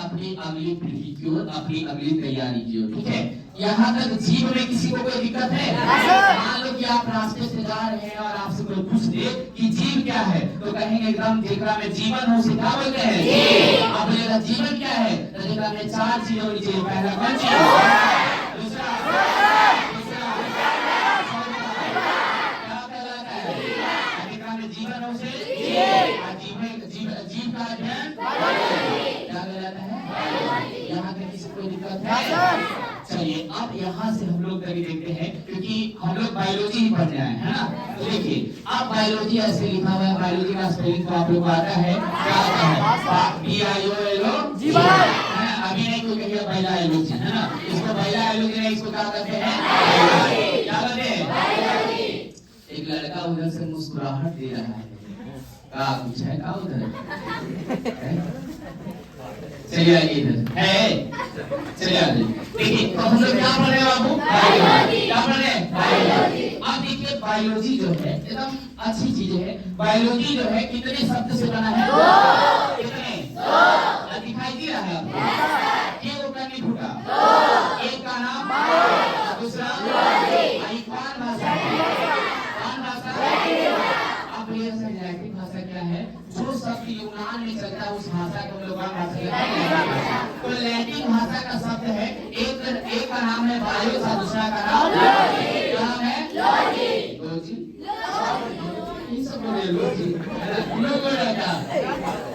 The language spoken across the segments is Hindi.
अपनी अगली पीढ़ी की ओर, अपनी अगली तैयारी की ओर। ठीक है, यहाँ तक जीव में किसी को कोई दिक्कत है? मान लो कि आप रास्ते से जा रहे हैं और आपसे कोई पूछ दे कि जीव क्या है, तो कहेंगे एकदम जेकरा में जीवन हो से क्या बोलते हैं? आप बोलेगा जीवन क्या है, तो जेकरा में 4 चीज होनी चाहिए। पहला कौन चीज? दूसरा क्या कहलाता है? जेकरा में जीवन हो से जीव का अध्ययन क्या कहलाता है? यहाँ पे किसी को दिक्कत है? चलिए अब यहाँ से हम लोग कभी देखते हैं, क्योंकि हम लोग बायोलॉजी ही पढ़ने आए हैं ना। तो देखिए अब बायोलॉजी ऐसे लिखा हुआ है, बायोलॉजी का स्पेलिंग तो आप लोग को आता है, क्या आता है? BIOLO जीवन। अभी नहीं कोई कहिए बायोलॉजी है ना, इसको बायोलॉजी नहीं, इसको क्या कहते हैं? क्या कहते हैं? एक लड़का उधर से मुस्कुराहट दे रहा है, क्या कुछ है क्या उधर? चलिए आइए इधर है, चलिए आइए। देखिए तो हम लोग क्या पढ़ रहे हैं बाबू? बायोलॉजी। क्या पढ़ रहे हैं? बायोलॉजी। अब देखिए बायोलॉजी जो है एकदम अच्छी चीज है। बायोलॉजी जो है कितने शब्द से बना है? 2। कितने? 2। दिखाई दे रहा है आपको? ये वो करनी फूटा, एक का नाम दूसरा कौन भाषा है? कौन भाषा? अब ये लैटिन भाषा क्या है? जो शब्द यूनान में चलता है उस भाषा को हम लोग कौन भाषा कहते हैं? तो लैटिन भाषा का शब्द है, एक का नाम है बायोस और दूसरा का नाम क्या नाम है? लॉजी। ये सब बोले लॉजी, लोग बोल रहा था।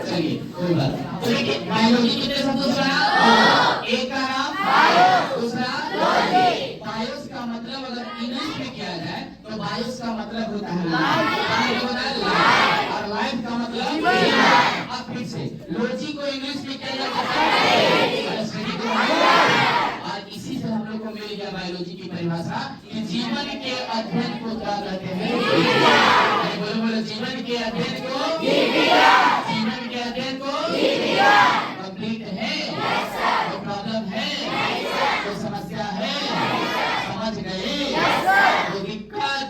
चलिए कोई बात। तो देखिए बायोलॉजी कितने शब्दों से बना? एक का नाम बायोस, दूसरा लॉजी। बायोस का मतलब अगर इंग्लिश में किया जाए तो बायोस का मतलब होता है लाइफ, और लाइफ का मतलब जीवन। अब फिर से लॉजी को इंग्लिश में किया जाता है, और इसी से हम लोग को मिल गया बायोलॉजी की परिभाषा कि जीवन के अध्ययन को क्या कहते हैं? बोलो बोलो, जीवन के अध्ययन को, जीवन के अध्ययन को। कंप्लीट है? कोई प्रॉब्लम है? कोई समस्या है? समझ गए? कोई दिक्कत?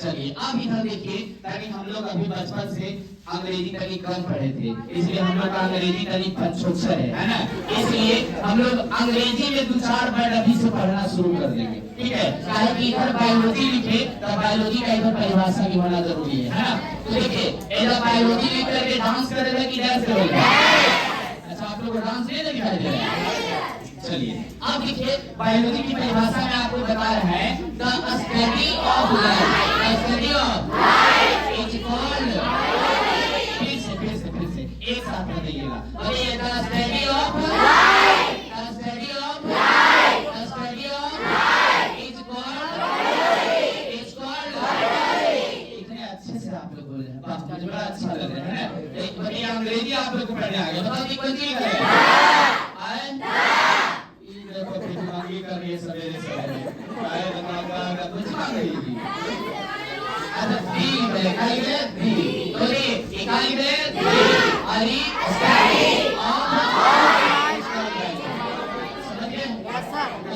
चलिए अब इधर देखिए, ताकि हम लोग अभी बचपन से अंग्रेजी तक कम पढ़े थे, इसलिए हम लोग का अंग्रेजी तक पंचोक्षर है ना, इसलिए हम लोग अंग्रेजी में 2-4 वर्ड अभी से पढ़ना शुरू कर देंगे। ठीक है, चाहे कि इधर बायोलॉजी लिखे तो बायोलॉजी का इधर परिभाषा भी होना जरूरी है ना। तो देखिए इधर बायोलॉजी लिख करके डांस करेगा कि डांस करेगा? अच्छा आप लोग को डांस नहीं दिखाई दे रहा है? चलिए अब देखिए बायोलॉजी की परिभाषा में आपको बता रहा है, the study of life, the study of life is called, फिर से एक साथ बताइएगा, अरे the study of life, the study of life, the study of life is called. इतने अच्छे से आप लोग बोल रहे हैं, मुझे बड़ा अच्छा लग रहा है ना। एक बढ़िया अंग्रेजी आप लोग को पढ़ने आ गया, बताओ कौन सी है? कर रही है सवेरे सवेरे, आए बताओ कुछ मांग रही थी। अच्छा दी है दी, तो ये इकाई में दी, अरी स्टडी ऑफ, समझिए?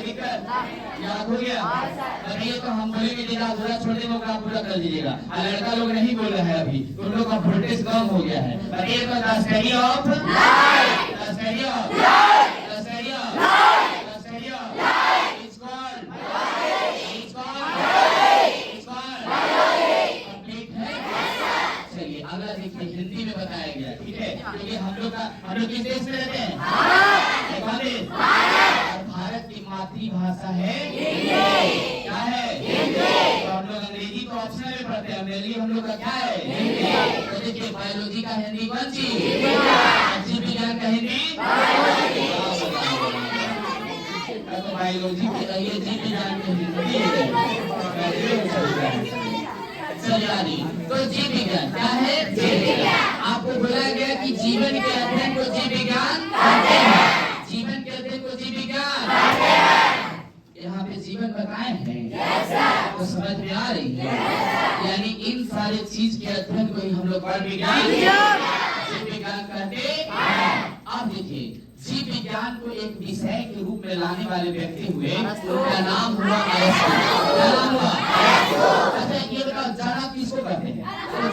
दिक्कत याद हो गया? बताइए तो हम बोलेंगे जरा पूरा छोड़ देंगे, आप पूरा कर दीजिएगा। लड़का लोग नहीं बोल रहा है अभी, तो उन लोग का वोल्टेज कम हो गया है। बताइए तो the study of life, the study of life, the study of life, the study of life is called, is called complete है। चलिए अगला देखिए हिंदी में बताया गया। ठीक है, क्योंकि हम लोग किस देश में रहते हैं? भारत। भारत की मातृभाषा है हिंदी। क्या है? हिंदी। तो हम लोग अंग्रेजी तो ऑप्शनल में पढ़ते हैं, अंग्रेजी हम लोग का क्या है? हिंदी। तो देखिए बायोलॉजी का हिंदी कौन सी? जीव विज्ञान का हिंदी तो बायोलॉजी के ये जीव विज्ञान की हिंदी चलिए। तो जीव विज्ञान क्या है? जीव विज्ञान आपको बोला गया कि जीवन के अध्ययन को जीव विज्ञान कहते हैं, जीवन के अध्ययन को जीव विज्ञान कहते हैं। यहाँ पे जीवन बताए हैं तो समझ में आ रही है? यानी इन सारे चीज के अध्ययन को ही हम लोग विज्ञान जीव विज्ञान कहते हैं। अब देखिए जीव विज्ञान को एक विषय के रूप में लाने वाले व्यक्ति हुए, उनका नाम हुआ अरस्तु। क्या नाम हुआ? अच्छा ये बताओ जरा किसको कहते हैं? तो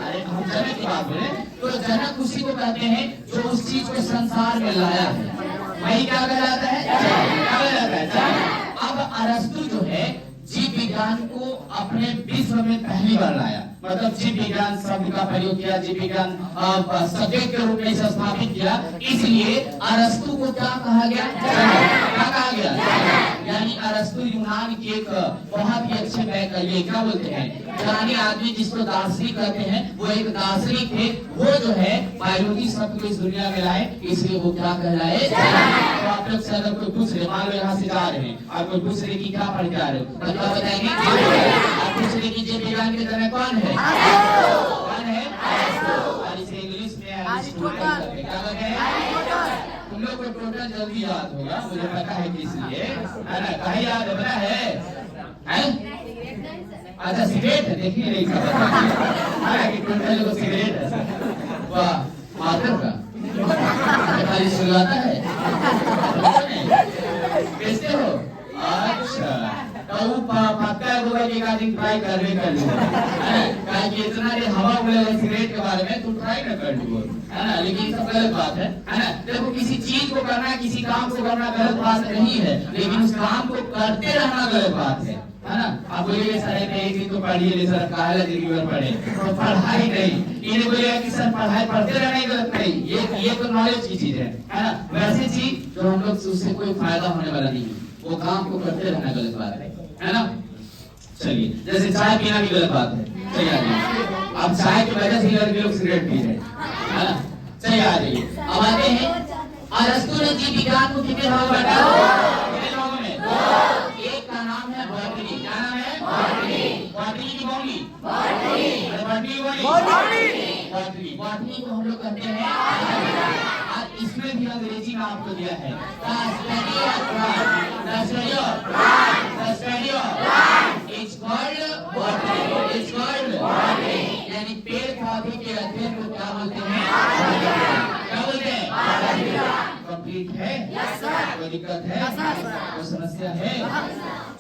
अरे हम जनक की बात बोले तो जनक उसी को कहते हैं जो उस चीज को संसार में लाया है, वही क्या कहलाता है? क्या कहलाता है? अब अरस्तु जो है जीव विज्ञान को अपने विश्व में पहली बार लाया, मतलब जीव विज्ञान शब्द का प्रयोग किया, जीव विज्ञान सब्जेक्ट के रूप में स्थापित किया। इसलिए अरस्तु को क्या कहा गया? क्या कहा गया? यानी अरस्तु यूनान के एक बहुत ही अच्छे ये क्या बोलते हैं जाने आदमी जिसको दार्शनिक कहते हैं, वो एक दार्शनिक थे। वो जो है बायोलॉजी शब्द को इस दुनिया में लाए, इसलिए वो क्या कहलाए? तो आप लोग से अगर कोई पूछ रहे, मान लो यहाँ से जा रहे हैं और कोई पूछ रहे कि क्या पढ़ के आ रहे हो, तो क्या बताएंगे? आप पूछ रहे कि जीव विज्ञान के जनक कौन है? कौन है? और इसे इंग्लिश में क्या कहते हैं? तुम लोग को टोटल जल्दी याद होगा, मुझे पता है किस लिए, है ना? कहीं याद है? पता है? अच्छा सिगरेट है, देखिए नहीं कि टोटल को सिगरेट है। वाह, माधव का खाली सुलगाता है, बेचते हो? अच्छा, तो वो पक्का होगा कि एक आदमी ट्राई करने कर लूँगा, इतना देर हवा उड़ेगा सिगरेट के बारे में, तुम ट्राई न कर लो, है ना? लेकिन सब गलत बात है ना? देखो किसी चीज को करना, किसी काम को करना गलत बात नहीं है, लेकिन उस काम को करते रहना गलत बात है ना? आप बोलिए सर एक दिन तो पढ़िए सर, काहे जिंदगी भर पढ़े, तो पढ़ाई नहीं, इन्हें बोलेगा कि सर पढ़ाई पढ़ते रहना ही गलत नहीं, ये तो नॉलेज की चीज है ना? वैसे चीज जो हम लोग उससे कोई फायदा होने वाला नहीं है, वो काम को करते रहना गलत बात है ना? चलिए, जैसे चाय पीना भी गलत बात है, चलिए अब चाय की वजह से लड़के लोग सिगरेट पी रहे हैं ना? चलिए आ जाइए, अब आते हैं अरस्तु ने जीव विज्ञान को कितने भाग बांटा? कितने भागों में? एक का नाम है बॉटनी। क्या नाम है? बॉटनी की बॉटनी, बॉटनी को हम लोग कहते हैं, और इसमें भी अंग्रेजी में आपको दिया है यानी पेड़ पौधे के अध्ययन को क्या बोलते हैं? क्या बोलते हैं? कंप्लीट है? कोई दिक्कत है? कोई समस्या है?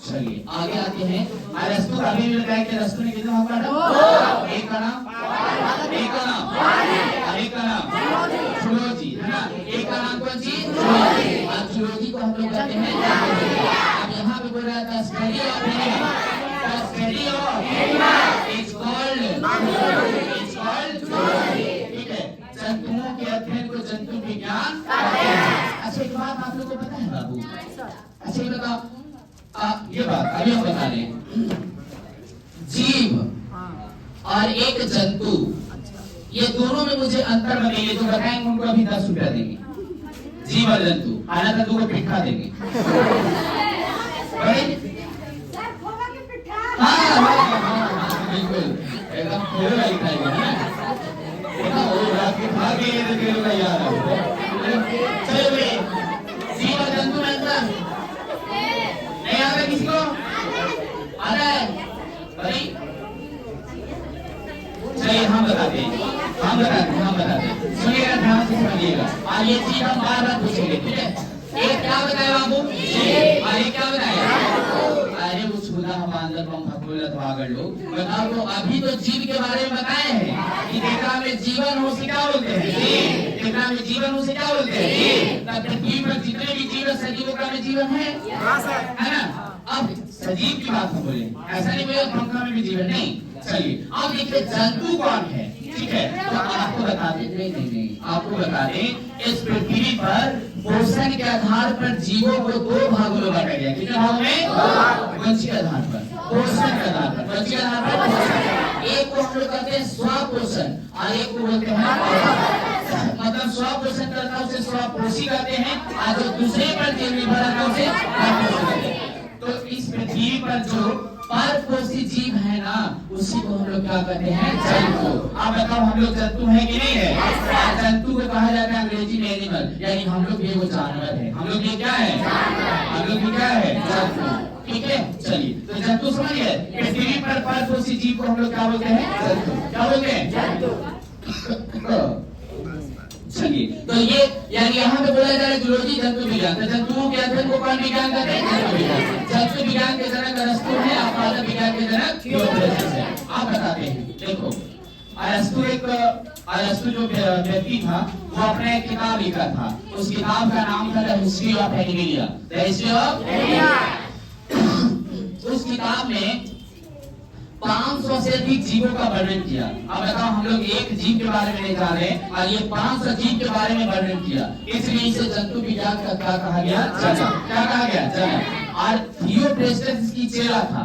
चलिए आगे आते हैं। अरस्तु अभी भी बताया कि अरस्तु ने कितना भाग बांटा? एक का नाम, एक का नाम, एक का नाम जूलॉजी, है ना? एक का नाम कौन सी? जूलॉजी। और जूलॉजी को हम लोग कहते हैं, अब यहाँ पे बोल रहा था study of animal, study of animal is called zoology. ठीक है, जंतुओं के अध्ययन को जंतु विज्ञान कहते हैं। अच्छा एक बात आप लोगों को पता है बाबू? अच्छा ये बताओ, ये बात अभी हम बता रहे हैं, जीव और एक जंतु, ये दोनों में मुझे अंतर बताइए, जो बताएंगे उनको अभी 10 रुपया देंगे। जीव और जंतु, आना जंतु को पिट्ठा देंगे। बिल्कुल एकदम खोले वाली खाएगा ना, चलो भाई जीव और जंतु में अंतर नहीं आता किसी को? आता है भाई? चलिए हम बताते हैं, सुनिएगा ध्यान से सुनिएगा, और ये चीज हम बार बार पूछेंगे, ठीक है? एक क्या बताया बाबू? और एक क्या बताया? अरे वो छूला हम अंदर हम भगोलत वागर लोग बताओ, तो अभी तो जीव के बारे में बताए हैं कि देखा में जीवन हो से क्या बोलते हैं? देखा में जीवन हो से क्या बोलते हैं? तब पृथ्वी पर जितने भी जीव सजीवों का भी जीवन है ना? अब सजीव की बात हम बोले, ऐसा नहीं बोले पंखा में भी जीवन नहीं। चलिए अब देखिए जंतु कौन है, ठीक है? तो आपको बता दें, नहीं आपको बता दें, इस पृथ्वी पर पोषण के आधार पर जीवों को 2 भागों में बांटा गया। कितने भागों में? वंश के आधार पर, पोषण के आधार पर, वंश के आधार पर पोषण। एक को हम लोग कहते हैं स्वपोषण और एक को बोलते हैं मतलब स्वपोषण करता है उसे स्वपोषी कहते हैं, और जो दूसरे पर निर्भर रहता है उसे अपोषी कहते हैं। तो इस पृथ्वी पर जो परपोषी जीव है ना, उसी को हम लोग क्या कहते हैं? जंतु। अब बताओ हम लोग जंतु है कि नहीं है? जंतु को कहा जाता है अंग्रेजी में एनिमल, यानी हम लोग ये वो जानवर है, हम लोग ये क्या है? हम लोग ये क्या है? जंतु। ठीक है, चलिए तो जंतु समझ गए। पृथ्वी पर परपोषी जीव को हम लोग क्या बोलते हैं? जंतु। क्या बोलते हैं? जंतु। चलिए तो ये यानी यहाँ पे बोला जा रहा है जूलॉजी जंतु विज्ञान, तो जंतुओं के अध्ययन को कौन विज्ञान कहते हैं? जंतु विज्ञान। जंतु विज्ञान के जनक अरस्तु है, आप विज्ञान के जनक थियोक्रेटस है। आप बताते हैं, देखो अरस्तु जो व्यक्ति था वो अपने एक किताब लिखा था। उस किताब का नाम था the history of Animalia. The history of उस किताब में 500 से अधिक जीवों का वर्णन किया। अब बताओ, हम लोग एक जीव के बारे में नहीं जान रहे और ये 500 जीव के बारे में वर्णन किया। इसलिए इसे जंतु विज्ञान का क्या कहा गया? जनक। क्या कहा गया? जनक। और थियोफ्रेस्टस इसकी चेला था।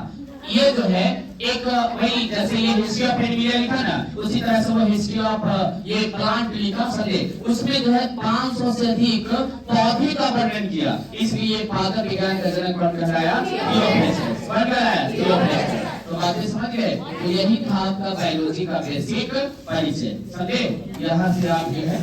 ये जो है एक वही जैसे ये हिस्ट्री ऑफ एनिमिलिया लिखा ना, उसी तरह से वो हिस्ट्री ऑफ ये प्लांट लिखा समझे। उसमें जो है 500 से अधिक पौधे का वर्णन किया। इसलिए ये पादप विज्ञान का जनक कौन कहलाया? थियोफ्रेस्टस। कौन कहलाया? थियोफ्रेस्टस। तो बातें समझ गए? तो यही था आपका बायोलॉजी का बेसिक परिचय। समझे? यहाँ से आप जो है